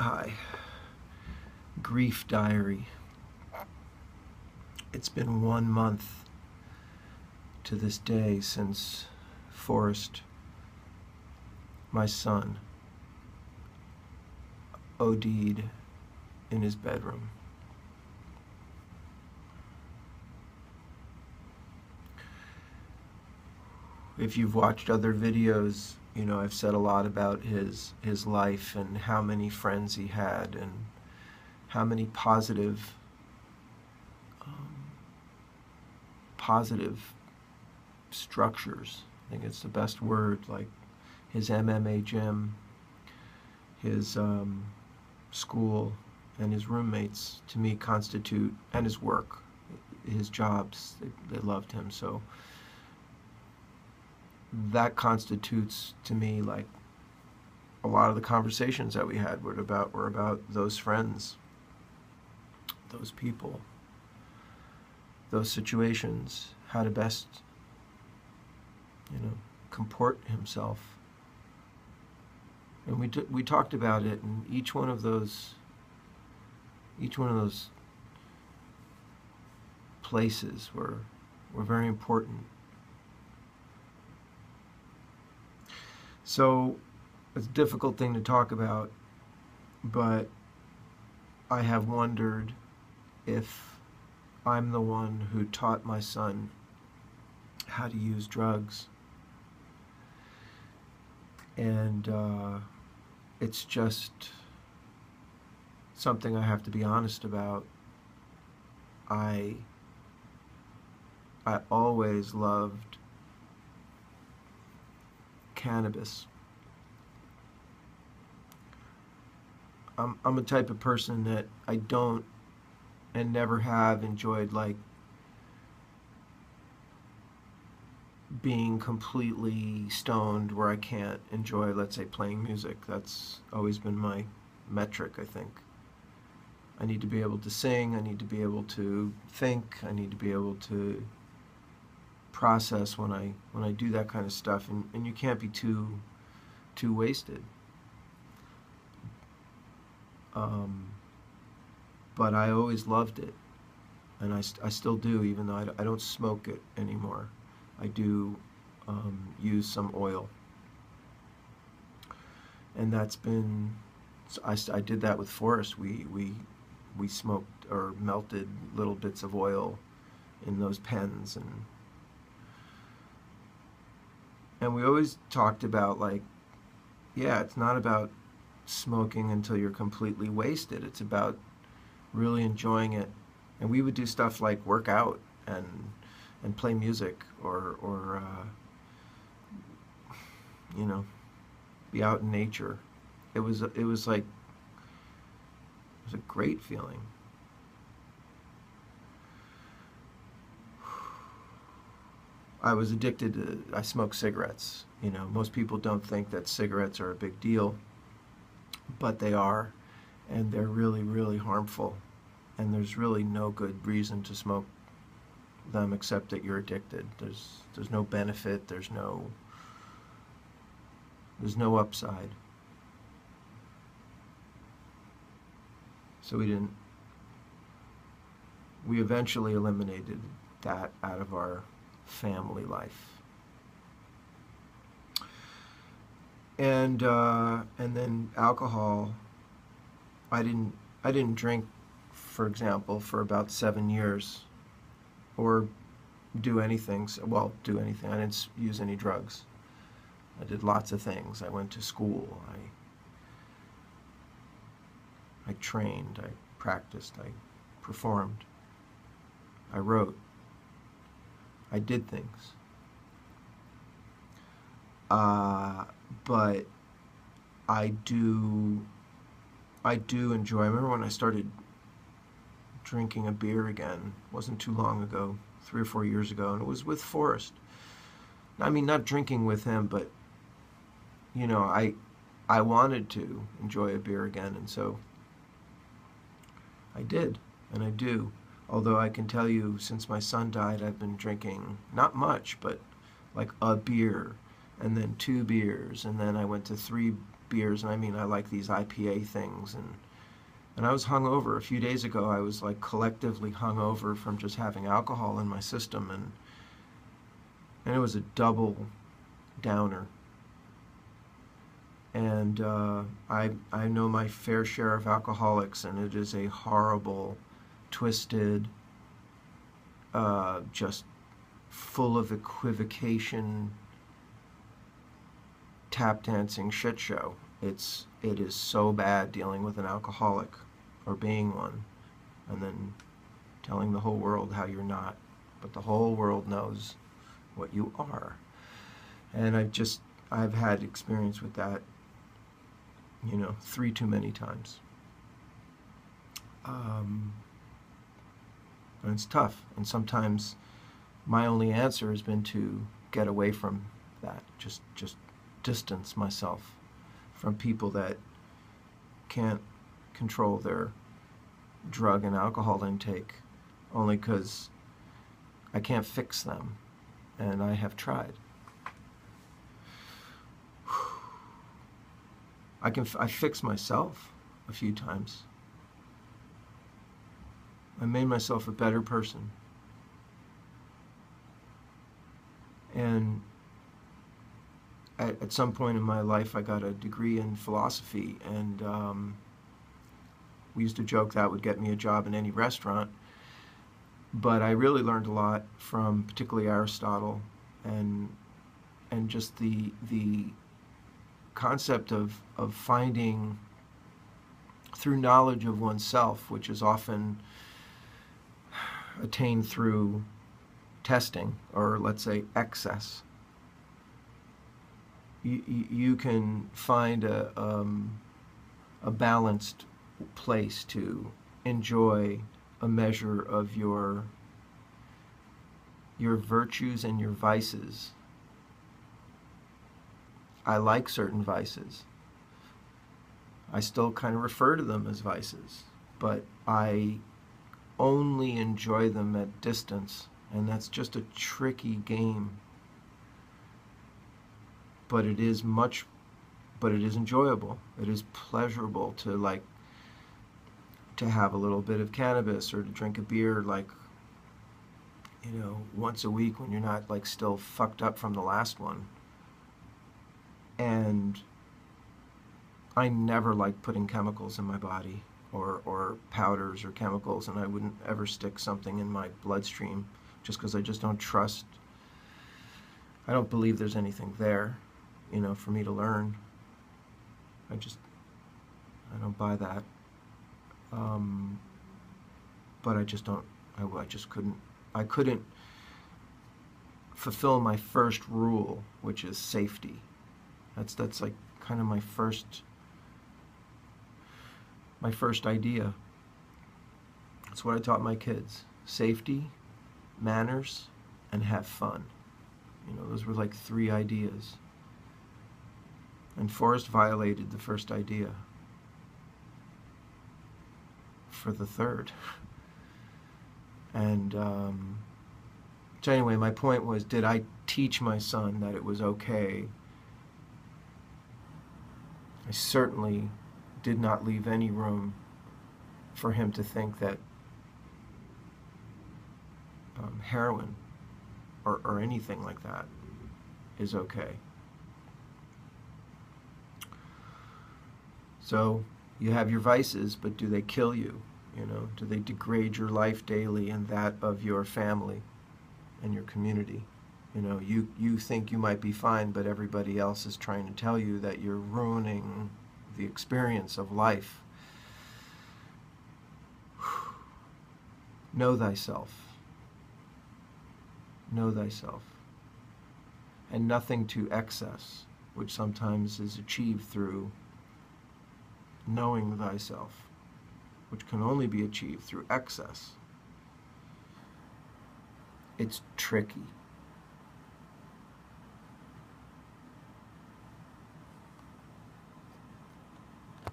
Hi. Grief diary. It's been 1 month to this day since Forrest, my son, OD'd in his bedroom. If you've watched other videos, you know I've said a lot about his life and how many friends he had and how many positive structures. I think it's the best word, like his MMA gym, his school, and his roommates, to me, constitute, and his work, his jobs, they loved him. So that constitutes, to me, like a lot of the conversations that we had were about those friends, those people, those situations, how to best, comport himself. And we talked about it, and each one of those places were very important. So it's a difficult thing to talk about, but I have wondered if I'm the one who taught my son how to use drugs. And it's just something I have to be honest about. I always loved cannabis. I'm a type of person that I don't and never have enjoyed, like, being completely stoned where I can't enjoy, let's say, playing music. That's always been my metric, I think. I need to be able to sing, I need to be able to think, I need to be able to process when I do that kind of stuff, and you can't be too wasted. But I always loved it, and I still do, even though I don't smoke it anymore. I do use some oil, and that's been, I did that with Forrest. We smoked or melted little bits of oil in those pens, and we always talked about, like, yeah, it's not about smoking until you're completely wasted. It's about really enjoying it. And we would do stuff like work out and play music, or be out in nature. It was a great feeling. I was addicted to, I smoked cigarettes. Most people don't think that cigarettes are a big deal, but they are, and they're really, really harmful. And there's really no good reason to smoke them except that you're addicted. There's no benefit, there's no upside. So we eventually eliminated that out of our family life. And then alcohol, I didn't drink, for example, for about 7 years, or do anything. Well, do anything. I didn't use any drugs. I did lots of things. I went to school. I trained. I practiced. I performed. I wrote. I did things. But I do enjoy. I remember when I started drinking a beer again. It wasn't too long ago, 3 or 4 years ago, and it was with Forrest. I mean, not drinking with him, but I wanted to enjoy a beer again, and so I did, and I do. Although I can tell you, since my son died, I've been drinking, not much, but like a beer and then 2 beers, and then I went to 3 beers, and I mean, I like these IPA things, and I was hungover. A few days ago, I was like collectively hungover from just having alcohol in my system, and it was a double downer. And I know my fair share of alcoholics, and it is a horrible, twisted, just full of equivocation, tap dancing shit show. It is so bad dealing with an alcoholic or being one, and then telling the whole world how you're not, but the whole world knows what you are. And I've had experience with that, 3 too many times. And it's tough, and sometimes my only answer has been to get away from that, just distance myself from people that can't control their drug and alcohol intake, only because I can't fix them, and I have tried. I fixed myself a few times. I made myself a better person. And at some point in my life, I got a degree in philosophy, and we used to joke that would get me a job in any restaurant. But I really learned a lot from particularly Aristotle, and just the concept of finding through knowledge of oneself, which is often attained through testing, or let's say excess. You can find a balanced place to enjoy a measure of your virtues and your vices. I like certain vices. I still kind of refer to them as vices, but I only enjoy them at distance, and that's just a tricky game. But it is enjoyable. It is pleasurable to have a little bit of cannabis, or to drink a beer once a week when you're not still fucked up from the last one. And I never liked putting chemicals in my body, or powders or chemicals, and I wouldn't ever stick something in my bloodstream just because I just don't trust. I don't believe there's anything there, for me to learn. I don't buy that. But I just don't. I just couldn't. I couldn't fulfill my first rule, which is safety. That's like kind of my first idea. That's what I taught my kids: safety, manners, and have fun. Those were like 3 ideas. And Forrest violated the first idea for the third. And so anyway, my point was, did I teach my son that it was okay? I certainly did not leave any room for him to think that heroin or anything like that is okay. So you have your vices, but do they kill you? Do they degrade your life daily and that of your family and your community? You think you might be fine, but everybody else is trying to tell you that you're ruining the experience of life. Know thyself. Know thyself. And nothing to excess, which sometimes is achieved through knowing thyself, which can only be achieved through excess. It's tricky.